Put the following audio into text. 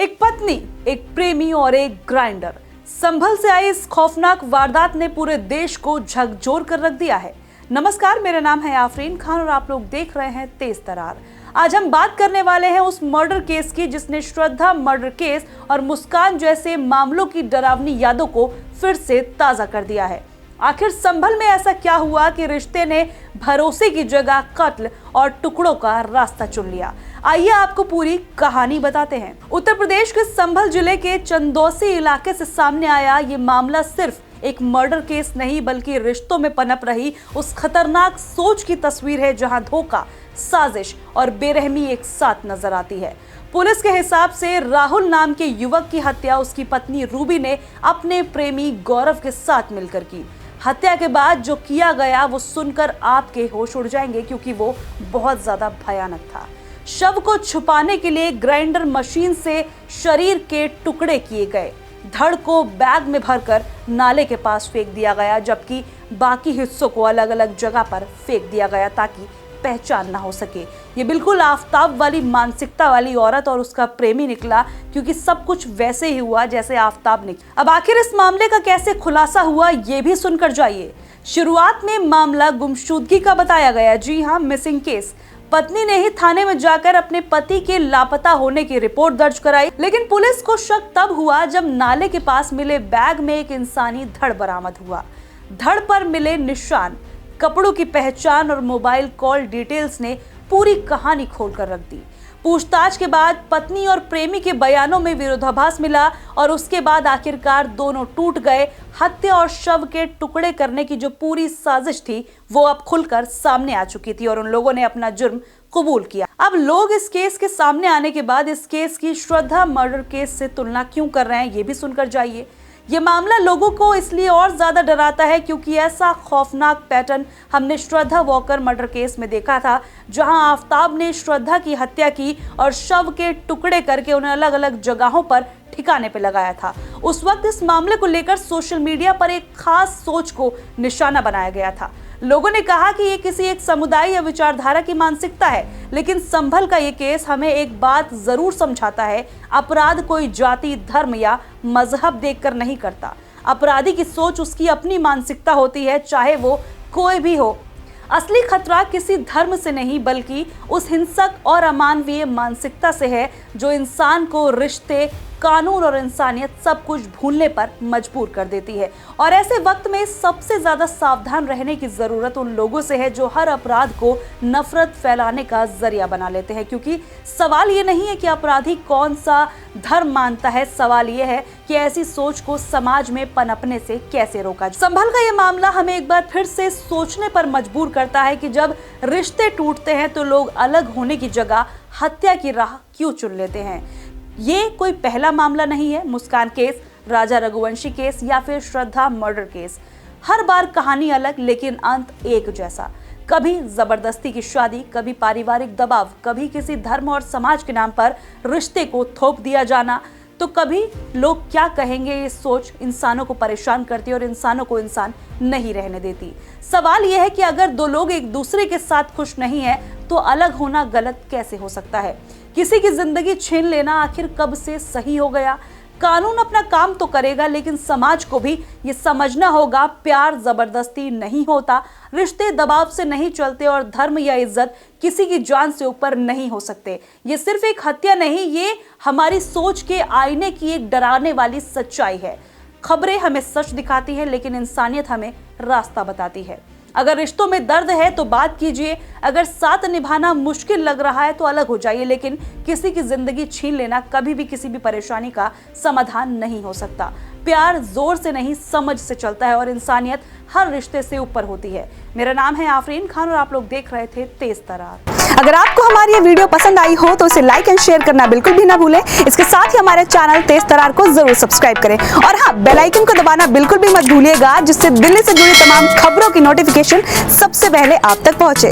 एक पत्नी, एक प्रेमी और एक ग्राइंडर। संभल से आई इस खौफनाक वारदात ने पूरे देश को झकझोर कर रख दिया है। नमस्कार, मेरा नाम है आफरीन खान और आप लोग देख रहे हैं तेज तरार। आज हम बात करने वाले हैं उस मर्डर केस की जिसने श्रद्धा मर्डर केस और मुस्कान जैसे मामलों की डरावनी यादों को फिर से ताजा कर दिया है। आखिर संभल में ऐसा क्या हुआ कि रिश्ते ने भरोसे की जगह कत्ल और टुकड़ों का रास्ता चुन लिया। आइए आपको पूरी कहानी बताते हैं। उत्तर प्रदेश के संभल जिले के चंदौसी इलाके से सामने आया ये मामला सिर्फ एक मर्डर केस नहीं बल्कि रिश्तों में पनप रही उस खतरनाक सोच की तस्वीर है जहां धोखा, साजिश और बेरहमी एक साथ नजर आती है। पुलिस के हिसाब से राहुल नाम के युवक की हत्या उसकी पत्नी रूबी ने अपने प्रेमी गौरव के साथ मिलकर की। हत्या के बाद जो किया गया वो सुनकर आपके होश उड़ जाएंगे क्योंकि वो बहुत ज्यादा भयानक था। शव को छुपाने के लिए ग्राइंडर मशीन से शरीर के टुकड़े किए गए। धड़ को बैग में भरकर नाले के पास फेंक दिया गया जबकि बाकी हिस्सों को अलग अलग जगह पर फेंक दिया गया ताकि पहचान ना हो सके। ये बिल्कुल आफताब वाली मानसिकता वाली औरत और उसका प्रेमी निकला क्योंकि सब कुछ वैसे ही हुआ जैसे आफताब ने। अब आखिर इस मामले का कैसे खुलासा हुआ ये भी सुनकर जाइए। शुरुआत में मामला गुमशुदगी का बताया गया। जी हाँ, मिसिंग केस। पत्नी ने ही थाने में जाकर अपने पति के लापता होने की रिपोर्ट दर्ज कराई, लेकिन पुलिस को शक तब हुआ जब नाले के पास मिले बैग में एक इंसानी धड़ बरामद हुआ। धड़ पर मिले निशान, कपड़ों की पहचान और मोबाइल कॉल डिटेल्स ने पूरी कहानी खोलकर रख दी। पूछताछ के बाद पत्नी और प्रेमी के बयानों में विरोधाभास मिला और उसके बाद आखिरकार दोनों टूट गए। हत्या और शव के टुकड़े करने की जो पूरी साजिश थी वो अब खुलकर सामने आ चुकी थी और उन लोगों ने अपना जुर्म कबूल किया। अब लोग इस केस के सामने आने के बाद इस केस की श्रद्धा मर्डर केस से तुलना क्यों कर रहे हैं ये भी सुनकर जाइए। ये मामला लोगों को इसलिए और ज्यादा डराता है क्योंकि ऐसा खौफनाक पैटर्न हमने श्रद्धा वॉकर मर्डर केस में देखा था जहां आफताब ने श्रद्धा की हत्या की और शव के टुकड़े करके उन्हें अलग अलग जगहों पर ठिकाने पे लगाया था। उस वक्त इस मामले को लेकर सोशल मीडिया पर एक खास सोच को निशाना बनाया गया था। लोगों ने कहा कि ये किसी एक समुदाय या विचारधारा की मानसिकता है, लेकिन संभल का ये केस हमें एक बात जरूर समझाता है, अपराध कोई जाति, धर्म या मजहब देखकर नहीं करता। अपराधी की सोच उसकी अपनी मानसिकता होती है, चाहे वो कोई भी हो। असली खतरा किसी धर्म से नहीं बल्कि उस हिंसक और अमानवीय मानसिकता से है जो इंसान को रिश्ते, कानून और इंसानियत सब कुछ भूलने पर मजबूर कर देती है। और ऐसे वक्त में सबसे ज्यादा सावधान रहने की जरूरत उन लोगों से है जो हर अपराध को नफरत फैलाने का जरिया बना लेते हैं, क्योंकि सवाल ये नहीं है कि अपराधी कौन सा धर्म मानता है, सवाल ये है कि ऐसी सोच को समाज में पनपने से कैसे रोका जाए। संभल का ये मामला हमें एक बार फिर से सोचने पर मजबूर करता है कि जब रिश्ते टूटते हैं तो लोग अलग होने की जगह हत्या की राह क्यों चुन लेते हैं। ये कोई पहला मामला नहीं है। मुस्कान केस, राजा रघुवंशी केस या फिर श्रद्धा मर्डर केस, हर बार कहानी अलग लेकिन अंत एक जैसा। कभी जबरदस्ती की शादी, कभी पारिवारिक दबाव, कभी किसी धर्म और समाज के नाम पर रिश्ते को थोप दिया जाना, तो कभी लोग क्या कहेंगे ये सोच इंसानों को परेशान करती है और इंसानों को इंसान नहीं रहने देती। सवाल यह है कि अगर दो लोग एक दूसरे के साथ खुश नहीं है तो अलग होना गलत कैसे हो सकता है। किसी की जिंदगी छीन लेना आखिर कब से सही हो गया। कानून अपना काम तो करेगा लेकिन समाज को भी ये समझना होगा प्यार जबरदस्ती नहीं होता, रिश्ते दबाव से नहीं चलते और धर्म या इज्जत किसी की जान से ऊपर नहीं हो सकते। ये सिर्फ एक हत्या नहीं, ये हमारी सोच के आईने की एक डराने वाली सच्चाई है। खबरें हमें सच दिखाती है लेकिन इंसानियत हमें रास्ता बताती है। अगर रिश्तों में दर्द है तो बात कीजिए, अगर साथ निभाना मुश्किल लग रहा है तो अलग हो जाइए, लेकिन किसी की जिंदगी छीन लेना कभी भी किसी भी परेशानी का समाधान नहीं हो सकता। प्यार जोर से नहीं समझ से चलता है और इंसानियत हर रिश्ते से ऊपर होती है। मेरा नाम है आफरीन खान और आप लोग देख रहे थे तेज तरार। अगर आपको हमारी ये वीडियो पसंद आई हो तो उसे लाइक एंड शेयर करना बिल्कुल भी ना भूलें। इसके साथ ही हमारे चैनल तेज तरार को जरूर सब्सक्राइब करें और हाँ, बेल आइकन को दबाना बिल्कुल भी मत भूलिएगा जिससे दिल्ली से जुड़ी तमाम खबरों की नोटिफिकेशन सबसे पहले आप तक पहुंचे।